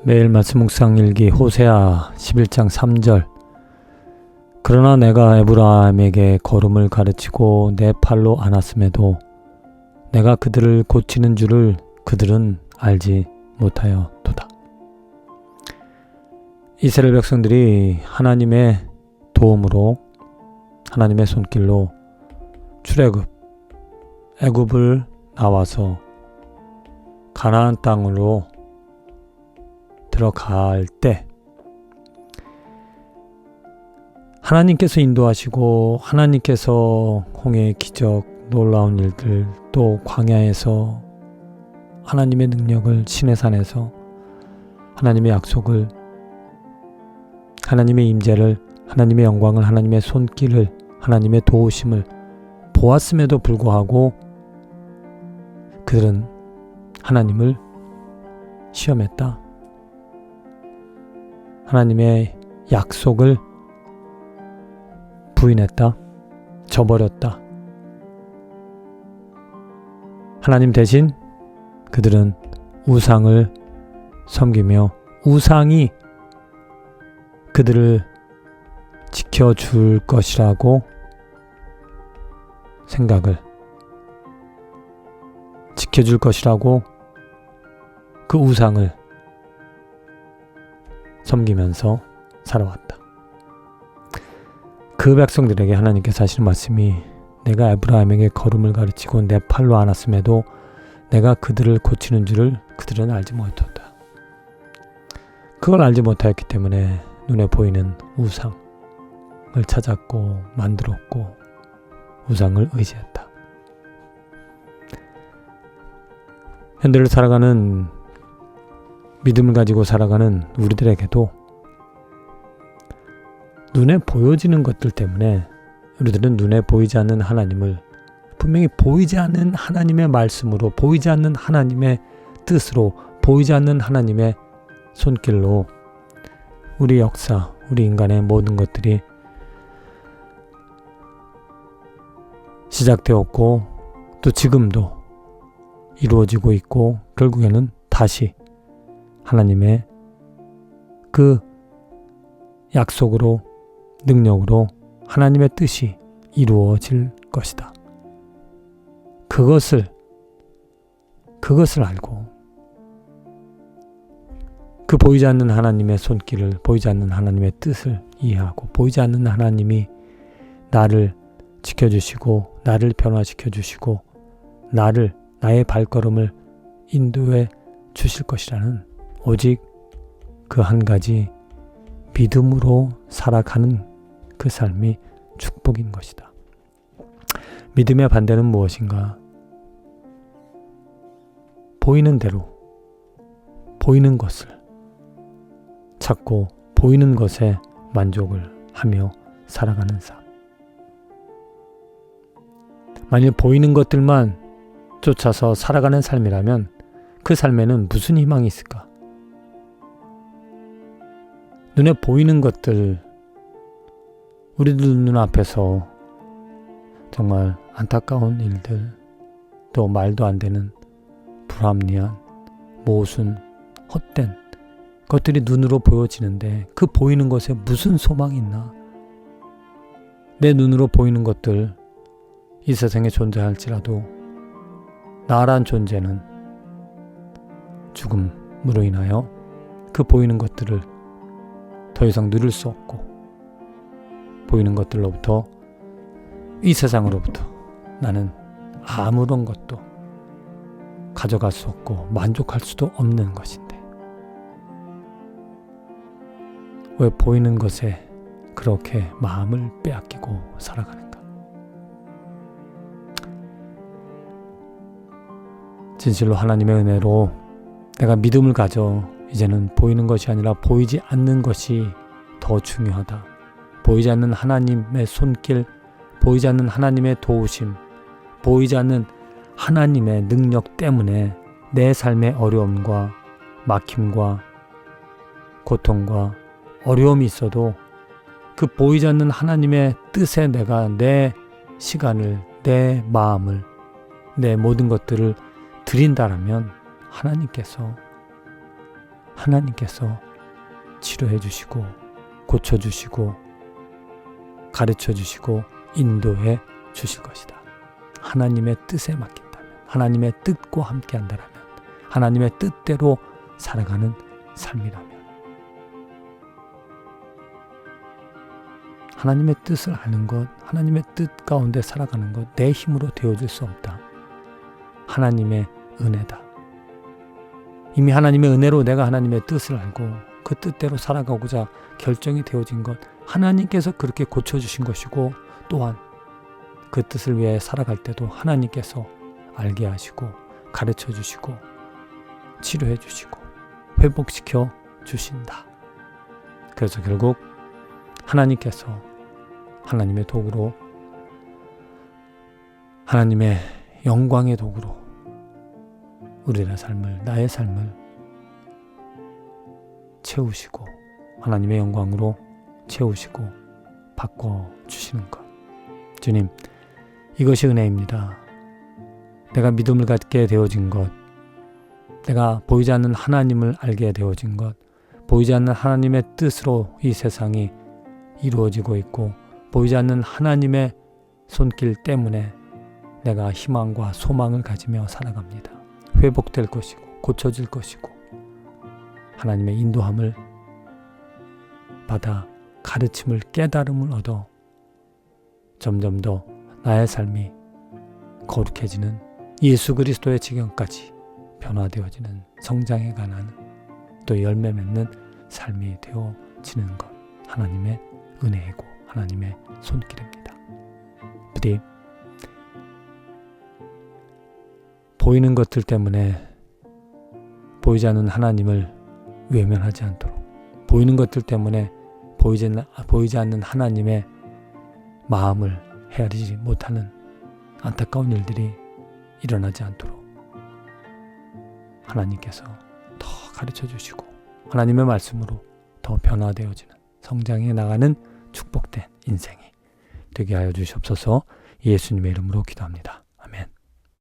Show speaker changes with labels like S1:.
S1: 매일 말씀 묵상 일기 호세아 11장 3절. 그러나 내가 에브라임에게 걸음을 가르치고 내 팔로 안았음에도 내가 그들을 고치는 줄을 그들은 알지 못하였도다. 이스라엘 백성들이 하나님의 도움으로 하나님의 손길로 애굽을 나와서 가나안 땅으로 들어갈 때 하나님께서 인도하시고 하나님께서 홍해의 기적, 놀라운 일들, 또 광야에서 하나님의 능력을, 시내산에서 하나님의 약속을, 하나님의 임재를, 하나님의 영광을, 하나님의 손길을, 하나님의 도우심을 보았음에도 불구하고 그들은 하나님을 시험했다. 하나님의 약속을 부인했다. 저버렸다. 하나님 대신 그들은 우상을 섬기며 우상이 그들을 지켜줄 것이라고 생각을, 지켜줄 것이라고 그 우상을 섬기면서 살아왔다. 그 백성들에게 하나님께서 하시는 말씀이 내가 에브라임에게 걸음을 가르치고 내 팔로 안았음에도 내가 그들을 고치는 줄을 그들은 알지 못했다. 그걸 알지 못하였기 때문에 눈에 보이는 우상을 찾았고 만들었고 우상을 의지했다. 현대를 살아가는, 믿음을 가지고 살아가는 우리들에게도 눈에 보여지는 것들 때문에 우리들은 눈에 보이지 않는 하나님을 분명히 보이지 않는 하나님의 말씀으로, 보이지 않는 하나님의 뜻으로, 보이지 않는 하나님의 손길로 우리 역사, 우리 인간의 모든 것들이 시작되었고 또 지금도 이루어지고 있고 결국에는 다시 하나님의 그 약속으로, 능력으로 하나님의 뜻이 이루어질 것이다. 그것을 알고 그 보이지 않는 하나님의 손길을, 보이지 않는 하나님의 뜻을 이해하고 보이지 않는 하나님이 나를 지켜주시고 나를 변화시켜 주시고 나의 발걸음을 인도해 주실 것이라는 오직 그 한 가지 믿음으로 살아가는 그 삶이 축복인 것이다. 믿음의 반대는 무엇인가? 보이는 대로, 보이는 것을 찾고 보이는 것에 만족을 하며 살아가는 삶. 만일 보이는 것들만 쫓아서 살아가는 삶이라면 그 삶에는 무슨 희망이 있을까? 눈에 보이는 것들, 우리들 눈앞에서 정말 안타까운 일들, 또 말도 안 되는 불합리한, 모순, 헛된 것들이 눈으로 보여지는데 그 보이는 것에 무슨 소망이 있나? 내 눈으로 보이는 것들, 이 세상에 존재할지라도 나란 존재는 죽음으로 인하여 그 보이는 것들을 더 이상 누릴 수 없고 보이는 것들로부터, 이 세상으로부터 나는 아무런 것도 가져갈 수 없고 만족할 수도 없는 것인데 왜 보이는 것에 그렇게 마음을 빼앗기고 살아가는가? 진실로 하나님의 은혜로 내가 믿음을 가져 이제는 보이는 것이 아니라 보이지 않는 것이 더 중요하다. 보이지 않는 하나님의 손길, 보이지 않는 하나님의 도우심, 보이지 않는 하나님의 능력 때문에 내 삶의 어려움과 막힘과 고통과 어려움이 있어도 그 보이지 않는 하나님의 뜻에 내가 내 시간을, 내 마음을, 내 모든 것들을 드린다라면 하나님께서 하나님께서 치료해 주시고 고쳐 주시고 가르쳐 주시고 인도해 주실 것이다. 하나님의 뜻에 맡긴다면, 하나님의 뜻과 함께 한다면, 하나님의 뜻대로 살아가는 삶이라면, 하나님의 뜻을 아는 것, 하나님의 뜻 가운데 살아가는 것, 내 힘으로 되어줄 수 없다. 하나님의 은혜다. 이미 하나님의 은혜로 내가 하나님의 뜻을 알고 그 뜻대로 살아가고자 결정이 되어진 것, 하나님께서 그렇게 고쳐주신 것이고, 또한 그 뜻을 위해 살아갈 때도 하나님께서 알게 하시고 가르쳐 주시고 치료해 주시고 회복시켜 주신다. 그래서 결국 하나님께서 하나님의 도구로, 하나님의 영광의 도구로 우리의 삶을, 나의 삶을 채우시고 하나님의 영광으로 채우시고 바꿔주시는 것. 주님, 이것이 은혜입니다. 내가 믿음을 갖게 되어진 것, 내가 보이지 않는 하나님을 알게 되어진 것, 보이지 않는 하나님의 뜻으로 이 세상이 이루어지고 있고, 보이지 않는 하나님의 손길 때문에 내가 희망과 소망을 가지며 살아갑니다. 회복될 것이고 고쳐질 것이고 하나님의 인도함을 받아 가르침을, 깨달음을 얻어 점점 더 나의 삶이 거룩해지는 예수 그리스도의 지경까지 변화되어지는, 성장해 가는, 또 열매 맺는 삶이 되어지는 것, 하나님의 은혜이고 하나님의 손길입니다. 부디 보이는 것들 때문에 보이지 않는 하나님을 외면하지 않도록, 보이는 것들 때문에 보이지 않는 하나님의 마음을 헤아리지 못하는 안타까운 일들이 일어나지 않도록 하나님께서 더 가르쳐 주시고 하나님의 말씀으로 더 변화되어지는, 성장해 나가는 축복된 인생이 되게 하여 주시옵소서. 예수님의 이름으로 기도합니다.